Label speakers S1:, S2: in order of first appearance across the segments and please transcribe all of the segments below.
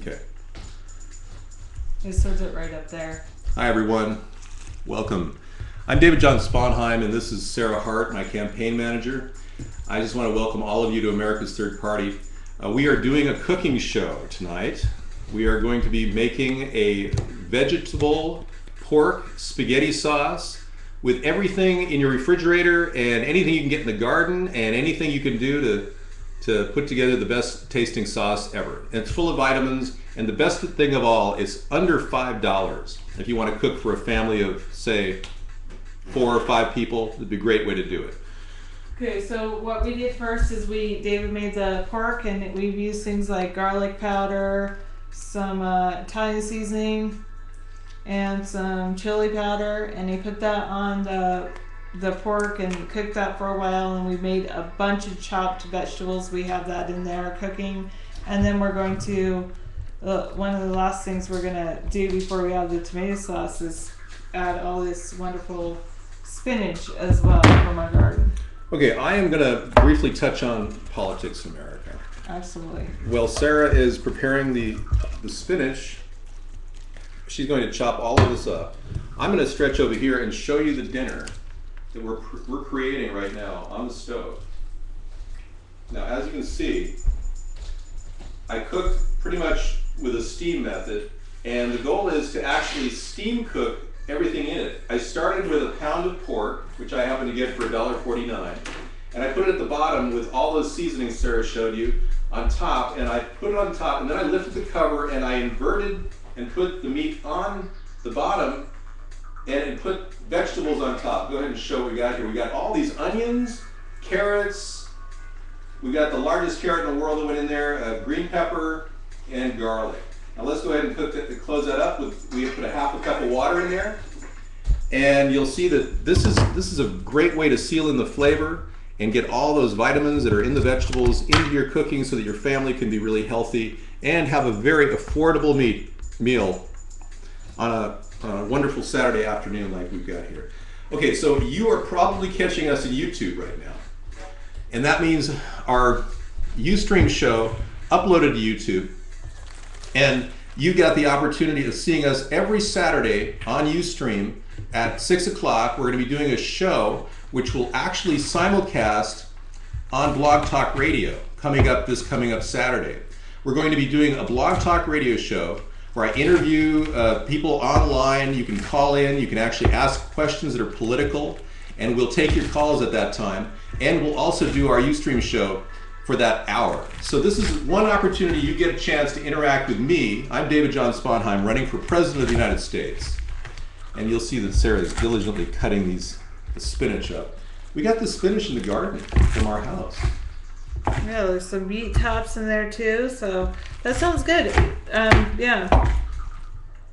S1: Okay.
S2: This holds it right up there.
S1: Hi, everyone. Welcome. I'm David John Sponheim, and this is Sarah Hart, my campaign manager. I just want to welcome all of you to America's Third Party. We are doing a cooking show tonight. We are going to be making a vegetable pork spaghetti sauce with everything in your refrigerator and anything you can get in the garden and anything you can do to put together the best tasting sauce ever. And it's full of vitamins, and the best thing of all is under $5. If you want to cook for a family of, say, 4 or 5 people, it'd be a great way to do it.
S2: Okay, so what we did first is David made the pork, and we've used things like garlic powder, some Italian seasoning, and some chili powder, and he put that on the pork and cooked that for a while, and we made a bunch of chopped vegetables. We have that in there cooking, and then we're going to one of the last things we're gonna do before we add the tomato sauce is add all this wonderful spinach as well from our garden.
S1: Okay, I am going to briefly touch on politics in America.
S2: Absolutely.
S1: Well, Sarah is preparing the spinach. She's going to chop all of this up. I'm going to stretch over here and show you the dinner that we're creating right now on the stove. Now, as you can see, I cook pretty much with a steam method, and the goal is to actually steam cook everything in it. I started with a pound of pork, which I happened to get for $1.49, and I put it at the bottom with all those seasonings Sarah showed you on top, and I put it on top, and then I lifted the cover and I inverted and put the meat on the bottom and put vegetables on top. Go ahead and show what we got here. We got all these onions, carrots, we got the largest carrot in the world that went in there, green pepper, and garlic. Now let's go ahead and close that up. We put a half a cup of water in there, and you'll see that this is a great way to seal in the flavor and get all those vitamins that are in the vegetables into your cooking so that your family can be really healthy and have a very affordable meal on a wonderful Saturday afternoon like we've got here. Okay, so you are probably catching us on YouTube right now, and that means our Ustream show uploaded to YouTube. And you got the opportunity of seeing us every Saturday on Ustream at 6 o'clock. We're going to be doing a show which will actually simulcast on Blog Talk Radio coming up Saturday. We're going to be doing a Blog Talk Radio show where I interview people online. You can call in, you can actually ask questions that are political, and we'll take your calls at that time. And we'll also do our Ustream show for that hour. So this is one opportunity you get a chance to interact with me. I'm David John Sponheim, running for President of the United States. And you'll see that Sarah is diligently cutting the spinach up. We got the spinach in the garden from our house.
S2: Yeah, there's some beet tops in there too, so that sounds good. Yeah.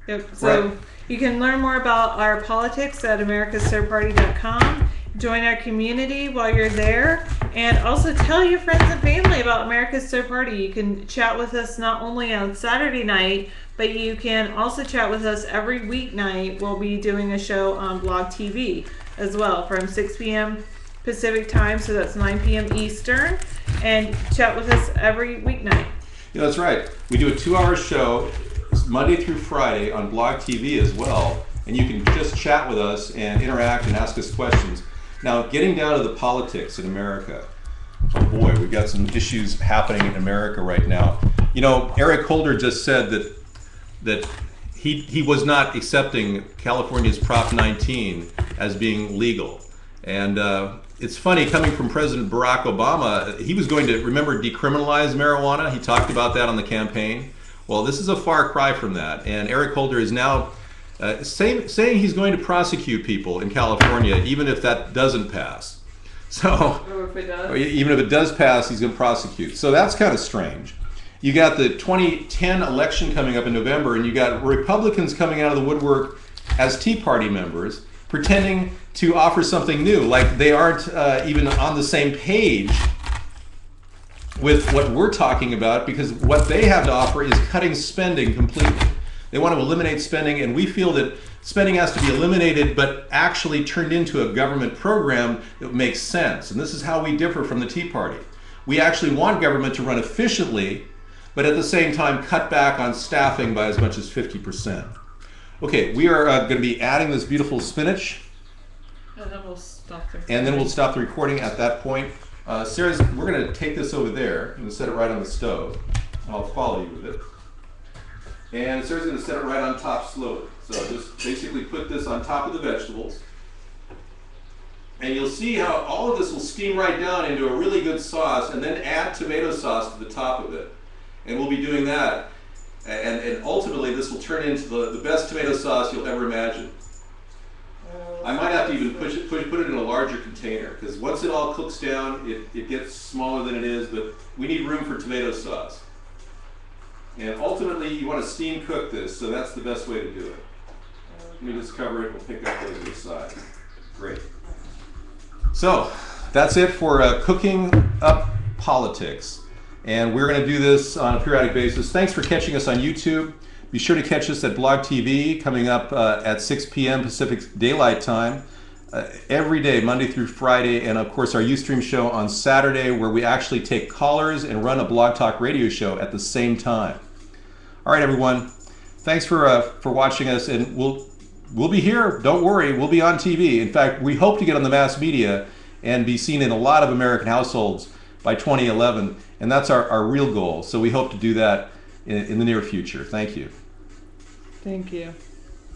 S2: Yep. So right. You can learn more about our politics at americasthirdparty.com. Join our community while you're there, and also tell your friends and family about America's Third Party. You can chat with us not only on Saturday night, but you can also chat with us every weeknight. We'll be doing a show on Blog TV as well from 6 p.m. Pacific time, so that's 9 p.m. Eastern, and chat with us every weeknight.
S1: Yeah, that's right. We do a 2-hour show Monday through Friday on Blog TV as well, and you can just chat with us and interact and ask us questions. Now, getting down to the politics in America, oh boy, we've got some issues happening in America right now. You know, Eric Holder just said that he was not accepting California's Prop 19 as being legal. And it's funny, coming from President Barack Obama, he was going to, remember, decriminalize marijuana. He talked about that on the campaign. Well, this is a far cry from that. And Eric Holder is now saying he's going to prosecute people in California, even if that doesn't pass. So,
S2: or if it does.
S1: Even if it does pass, he's going to prosecute. So that's kind of strange. You got the 2010 election coming up in November, and you got Republicans coming out of the woodwork as Tea Party members, pretending to offer something new, like they aren't even on the same page with what we're talking about, because what they have to offer is cutting spending completely. They want to eliminate spending, and we feel that spending has to be eliminated but actually turned into a government program that makes sense. And this is how we differ from the Tea Party. We actually want government to run efficiently, but at the same time cut back on staffing by as much as 50%. Okay, we are going to be adding this beautiful spinach,
S2: And then we'll stop there.
S1: and then we'll stop the recording at that point. Sarah's, we're going to take this over there and set it right on the stove. I'll follow you with it. And Sarah's going to set it right on top slowly. So just basically put this on top of the vegetables. And you'll see how all of this will steam right down into a really good sauce, and then add tomato sauce to the top of it. And we'll be doing that. And ultimately this will turn into the best tomato sauce you'll ever imagine. I might have to even put it in a larger container, because once it all cooks down, it gets smaller than it is, but we need room for tomato sauce. And ultimately you want to steam cook this, so that's the best way to do it. Let me just cover it, we'll pick up those to the side. Great. So that's it for cooking up politics. And we're going to do this on a periodic basis. Thanks for catching us on YouTube. Be sure to catch us at Blog TV coming up at 6 p.m. Pacific Daylight Time every day, Monday through Friday. And of course our Ustream show on Saturday, where we actually take callers and run a Blog Talk radio show at the same time. All right, everyone. Thanks for watching us, and we'll be here. Don't worry, we'll be on TV. In fact, we hope to get on the mass media and be seen in a lot of American households by 2011, and that's our real goal. So we hope to do that in the near future. Thank you.
S2: Thank you.